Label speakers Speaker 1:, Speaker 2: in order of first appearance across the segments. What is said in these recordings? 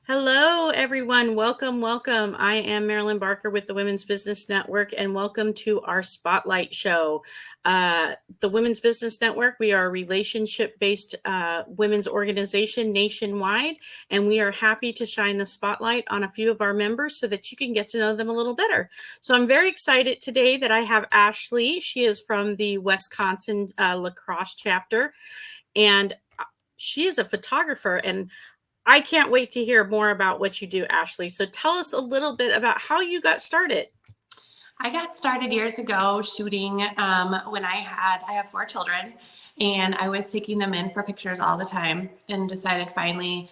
Speaker 1: Hello, everyone. Welcome, welcome. I am Marilyn Barker with the Women's Business Network, and welcome to our Spotlight Show. The Women's Business Network, we are a relationship based women's organization nationwide, and we are happy to shine the spotlight on a few of our members so that you can get to know them a little better. So I'm very excited today that I have Ashley. She is from the Wisconsin lacrosse chapter, and she is a photographer, and I can't wait to hear more about what you do, Ashley. So tell us a little bit about how you got started.
Speaker 2: I got started years ago shooting when I have 4 children, and I was taking them in for pictures all the time, and decided finally,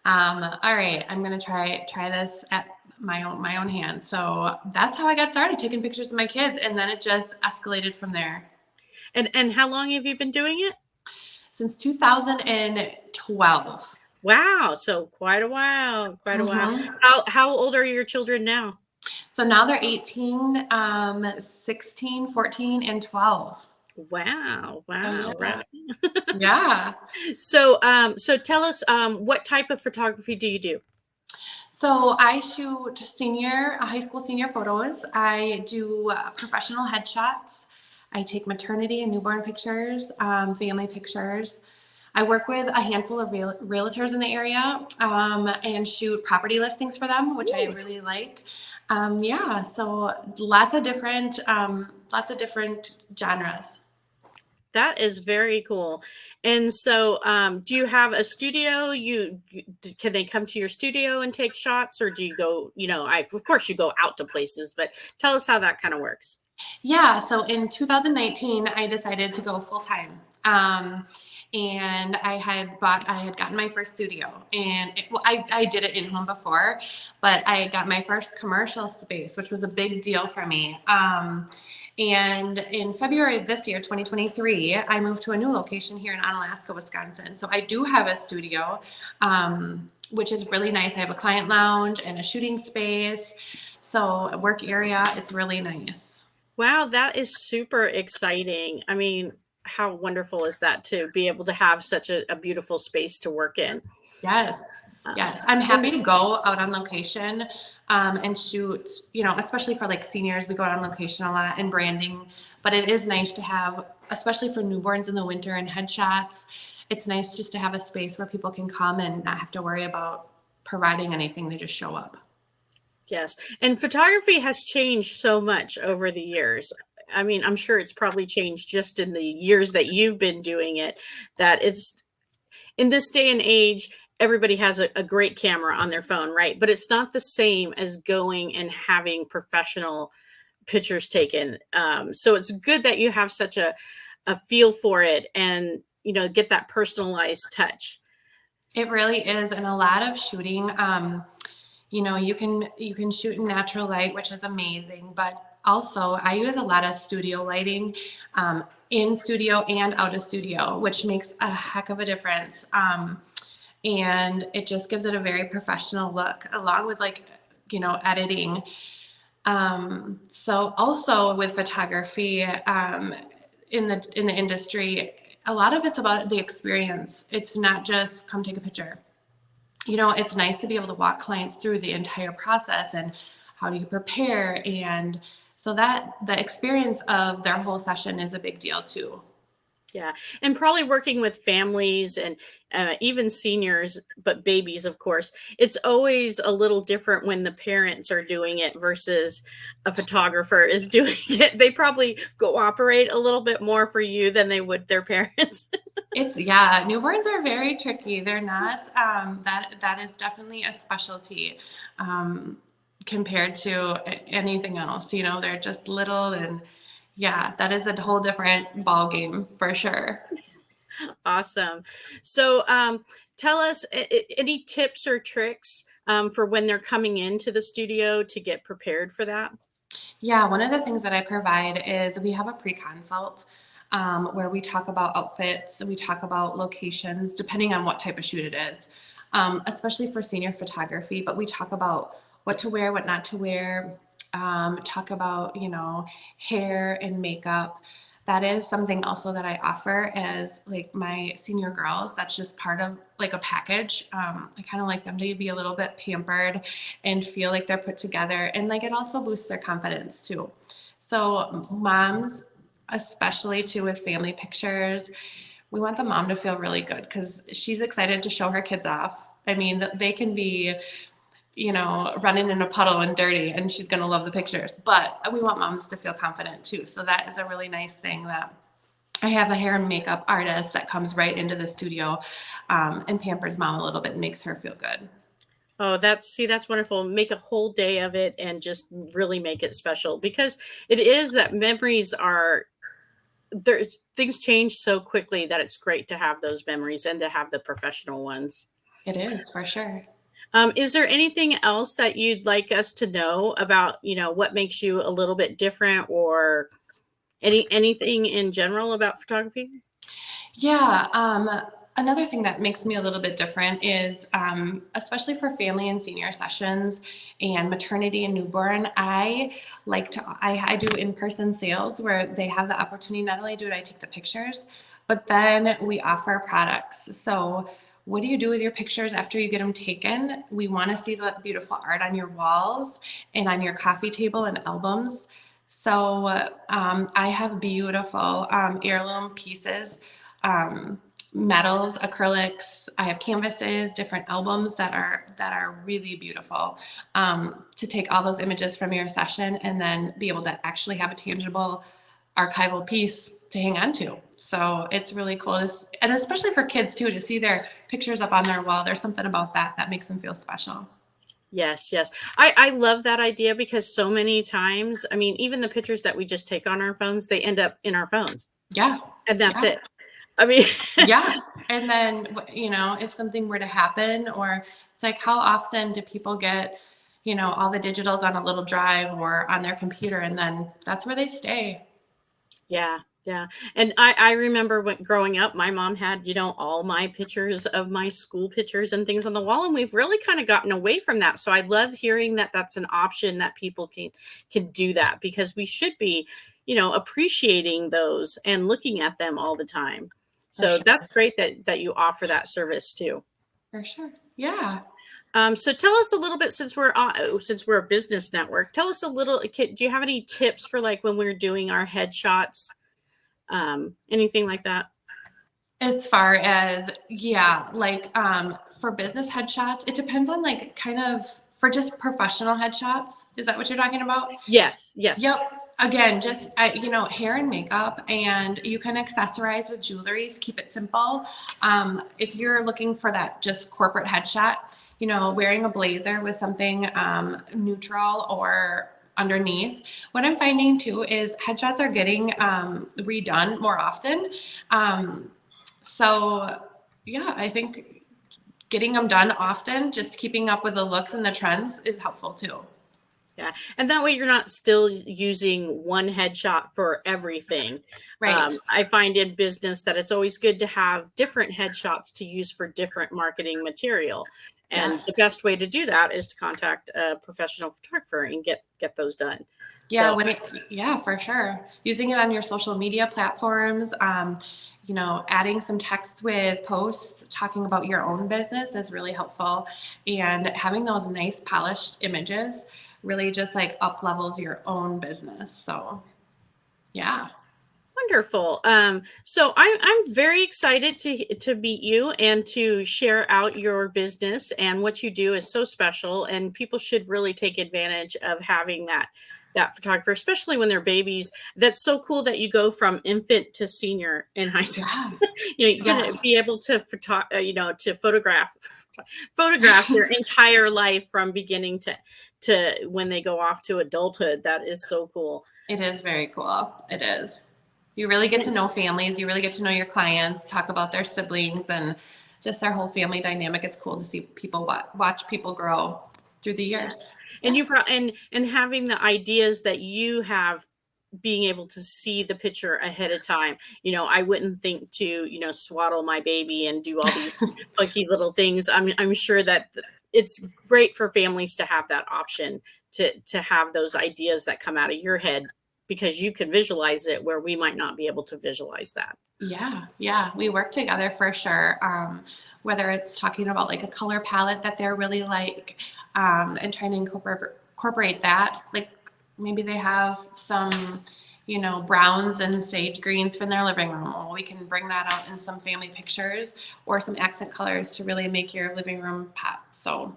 Speaker 2: all right, I'm gonna try this at my own hands. So that's how I got started, taking pictures of my kids, and then it just escalated from there.
Speaker 1: And how long have you been doing it?
Speaker 2: Since 2012.
Speaker 1: Wow, so quite a while, quite a while. How old are your children now?
Speaker 2: So now they're 18, 16, 14, and 12.
Speaker 1: Wow,
Speaker 2: Oh,
Speaker 1: wow.
Speaker 2: yeah.
Speaker 1: So tell us, what type of photography do you do?
Speaker 2: So I shoot high school senior photos. I do professional headshots. I take maternity and newborn pictures, family pictures. I work with a handful of realtors in the area and shoot property listings for them, which I really like. Yeah, so lots of different genres.
Speaker 1: That is very cool. And so, do you have a studio? Can they come to your studio and take shots, or do you go? Of course you go out to places, but tell us how that kind of works.
Speaker 2: Yeah, so in 2019, I decided to go full time. And I had gotten my first studio, and I did it in home before, but I got my first commercial space, which was a big deal for me. And in February of this year, 2023, I moved to a new location here in Onalaska, Wisconsin. So I do have a studio, which is really nice. I have a client lounge and a shooting space. So a work area, it's really nice.
Speaker 1: Wow, that is super exciting. I mean, how wonderful is that to be able to have such a beautiful space to work in?
Speaker 2: Yes. Yes. I'm happy to go out on location and shoot, especially for like seniors, we go out on location a lot and branding, but it is nice to have, especially for newborns in the winter and headshots, it's nice just to have a space where people can come and not have to worry about providing anything. They just show up.
Speaker 1: Yes. And photography has changed so much over the years. I mean, I'm sure it's probably changed just in the years that you've been doing it, that it's in this day and age, everybody has a great camera on their phone, right? But it's not the same as going and having professional pictures taken. So it's good that you have such a feel for it and, get that personalized touch.
Speaker 2: It really is. And a lot of shooting, you can shoot in natural light, which is amazing, but also I use a lot of studio lighting in studio and out of studio, which makes a heck of a difference. And it just gives it a very professional look, along with editing. So also with photography in the industry, a lot of it's about the experience. It's not just come take a picture. It's nice to be able to walk clients through the entire process and how do you prepare. And so that the experience of their whole session is a big deal too.
Speaker 1: Yeah. And probably working with families and even seniors, but babies, of course, it's always a little different when the parents are doing it versus a photographer is doing it. They probably cooperate a little bit more for you than they would their parents.
Speaker 2: Newborns are very tricky. They're not, that is definitely a specialty compared to anything else. They're just little, and yeah, that is a whole different ball game for sure.
Speaker 1: Awesome. So tell us any tips or tricks for when they're coming into the studio to get prepared for that?
Speaker 2: Yeah, one of the things that I provide is we have a pre-consult where we talk about outfits and we talk about locations, depending on what type of shoot it is, especially for senior photography. But we talk about what to wear, what not to wear, talk about, hair and makeup. that is something also that I offer as like my senior girls. That's just part of like a package. I kind of like them to be a little bit pampered and feel like they're put together. And like it also boosts their confidence too. So moms, especially too with family pictures, we want the mom to feel really good because she's excited to show her kids off. I mean, they can be, running in a puddle and dirty, and she's going to love the pictures. But we want moms to feel confident too. So that is a really nice thing that I have a hair and makeup artist that comes right into the studio and pampers mom a little bit and makes her feel good.
Speaker 1: Oh, that's wonderful. Make a whole day of it and just really make it special, because it is that memories are there's things change so quickly that it's great to have those memories and to have the professional ones.
Speaker 2: It is for sure.
Speaker 1: Is there anything else that you'd like us to know about, what makes you a little bit different, or anything in general about photography?
Speaker 2: Yeah. Another thing that makes me a little bit different is, especially for family and senior sessions and maternity and newborn, I do in-person sales where they have the opportunity. Not only do I take the pictures, but then we offer products. So what do you do with your pictures after you get them taken? We want to see that beautiful art on your walls and on your coffee table and albums. So I have beautiful heirloom pieces, metals, acrylics. I have canvases, different albums that are really beautiful, to take all those images from your session and then be able to actually have a tangible archival piece to hang on to. So it's really cool. And especially for kids too, to see their pictures up on their wall. There's something about that makes them feel special.
Speaker 1: Yes, yes. I love that idea, because so many times, I mean, even the pictures that we just take on our phones, they end up in our phones,
Speaker 2: Yeah.
Speaker 1: and that's
Speaker 2: Yeah.
Speaker 1: it. I mean,
Speaker 2: Yeah. And then, if something were to happen, or it's like, how often do people get, all the digitals on a little drive or on their computer, and then that's where they stay.
Speaker 1: yeah, yeah. And I remember when growing up, my mom had, all my pictures of my school pictures and things on the wall, and we've really kind of gotten away from that. So I love hearing that that's an option, that people can do that, because we should be, appreciating those and looking at them all the time.
Speaker 2: For
Speaker 1: So
Speaker 2: sure.
Speaker 1: that's great that you offer that service too.
Speaker 2: For sure. Yeah.
Speaker 1: So tell us a little bit, since we're a business network, tell us a little. Do you have any tips for, like, when we're doing our headshots, anything like that?
Speaker 2: As far as, yeah, like for business headshots, it depends on like kind of for just professional headshots. Is that what you're talking about?
Speaker 1: Yes, yes.
Speaker 2: Yep. Again, just hair and makeup, and you can accessorize with jewelries. Keep it simple. If you're looking for that just corporate headshot, wearing a blazer with something neutral or underneath. What I'm finding too is headshots are getting redone more often. So yeah, I think getting them done often, just keeping up with the looks and the trends is helpful too.
Speaker 1: Yeah. And that way you're not still using one headshot for everything.
Speaker 2: Right.
Speaker 1: I find in business that it's always good to have different headshots to use for different marketing material. And
Speaker 2: Yes.
Speaker 1: the best way to do that is to contact a professional photographer and get those done.
Speaker 2: Yeah,
Speaker 1: So
Speaker 2: yeah, for sure. Using it on your social media platforms, adding some text with posts talking about your own business is really helpful. And having those nice polished images really just like up levels your own business. So yeah.
Speaker 1: wonderful. So I'm very excited to meet you and to share out your business, and what you do is so special, and people should really take advantage of having that photographer, especially when they're babies. That's so cool that you go from infant to senior in high school.
Speaker 2: Yeah.
Speaker 1: You're
Speaker 2: Yeah.
Speaker 1: going to be able to to photograph their entire life from beginning to when they go off to adulthood. That is so cool.
Speaker 2: It is very cool. It is. You really get to know families. You really get to know your clients, talk about their siblings and just their whole family dynamic. It's cool to see people watch people grow through the years.
Speaker 1: And you and having the ideas that you have, being able to see the picture ahead of time. I wouldn't think to, swaddle my baby and do all these funky little things. I'm sure that it's great for families to have that option, to have those ideas that come out of your head because you can visualize it where we might not be able to visualize that.
Speaker 2: Yeah, we work together for sure. Whether it's talking about like a color palette that they're really like, and trying to incorporate that, like maybe they have some, browns and sage greens from their living room. Well, we can bring that out in some family pictures or some accent colors to really make your living room pop. So,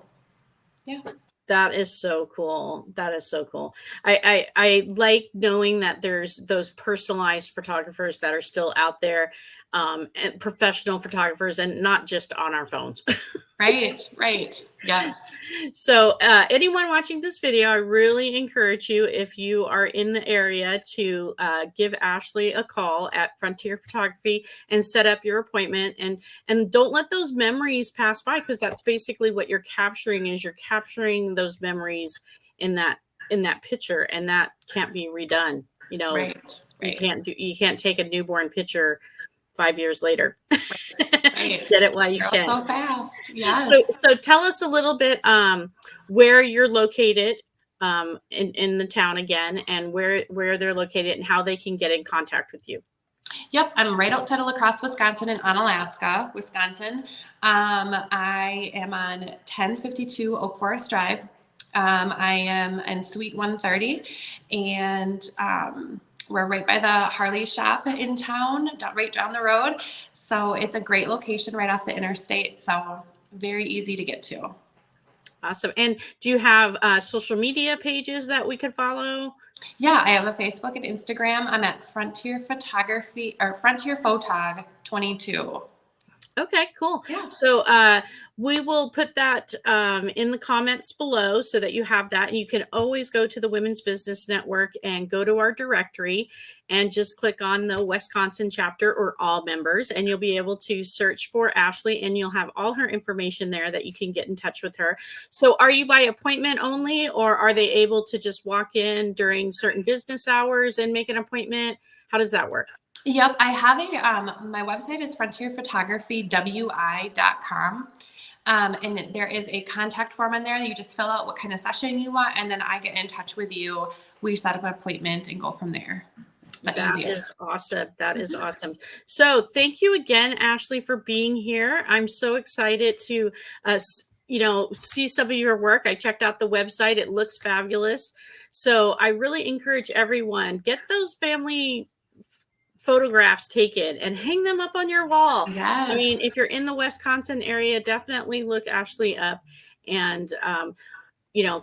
Speaker 2: yeah.
Speaker 1: That is so cool. That is so cool. I like knowing that there's those personalized photographers that are still out there, and professional photographers, and not just on our phones.
Speaker 2: Right. Yes.
Speaker 1: So anyone watching this video, I really encourage you, if you are in the area, to give Ashley a call at Frontier Photography and set up your appointment. And don't let those memories pass by, because that's basically what you're capturing. Is you're capturing those memories in that picture, and that can't be redone.
Speaker 2: Right.
Speaker 1: You can't take a newborn picture 5 years later.
Speaker 2: Right.
Speaker 1: Get it while you
Speaker 2: Girl,
Speaker 1: can.
Speaker 2: so fast. Yes.
Speaker 1: So tell us a little bit where you're located in the town again, and where they're located and how they can get in contact with you.
Speaker 2: Yep, I'm right outside of La Crosse, Wisconsin, and Onalaska, Wisconsin. I am on 1052 Oak Forest Drive. I am in Suite 130, and we're right by the Harley shop in town, right down the road. So it's a great location right off the interstate. So very easy to get to.
Speaker 1: Awesome. And do you have social media pages that we could follow?
Speaker 2: Yeah, I have a Facebook and Instagram. I'm at Frontier Photography or Frontier Photog 22.
Speaker 1: Okay, cool.
Speaker 2: Yeah.
Speaker 1: So we will put that in the comments below so that you have that. And you can always go to the Women's Business Network and go to our directory and just click on the Wisconsin chapter or all members, and you'll be able to search for Ashley, and you'll have all her information there that you can get in touch with her. So are you by appointment only, or are they able to just walk in during certain business hours and make an appointment? How does that work?
Speaker 2: Yep, I have my website is frontierphotographywi.com. And there is a contact form in there. You just fill out what kind of session you want, and then I get in touch with you. We set up an appointment and go from there.
Speaker 1: That is awesome. That is awesome. So thank you again, Ashley, for being here. I'm so excited to see some of your work. I checked out the website. It looks fabulous. So I really encourage everyone, get those family photographs taken and hang them up on your wall.
Speaker 2: Yes.
Speaker 1: I mean, if you're in the Wisconsin area, definitely look Ashley up and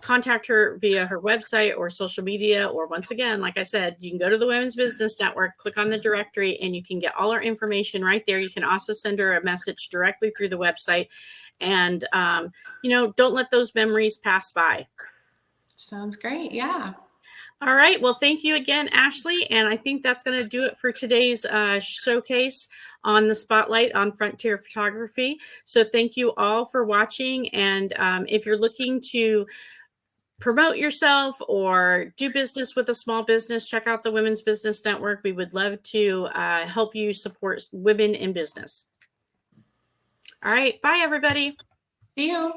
Speaker 1: contact her via her website or social media, or once again, like I said, you can go to the Women's Business Network, click on the directory, and you can get all our information right there. You can also send her a message directly through the website, and don't let those memories pass by.
Speaker 2: Sounds great. Yeah.
Speaker 1: All right. Well, thank you again, Ashley. And I think that's going to do it for today's showcase on the Spotlight on Frontier Photography. So thank you all for watching. And if you're looking to promote yourself or do business with a small business, check out the Women's Business Network. We would love to help you support women in business. All right. Bye, everybody.
Speaker 2: See you.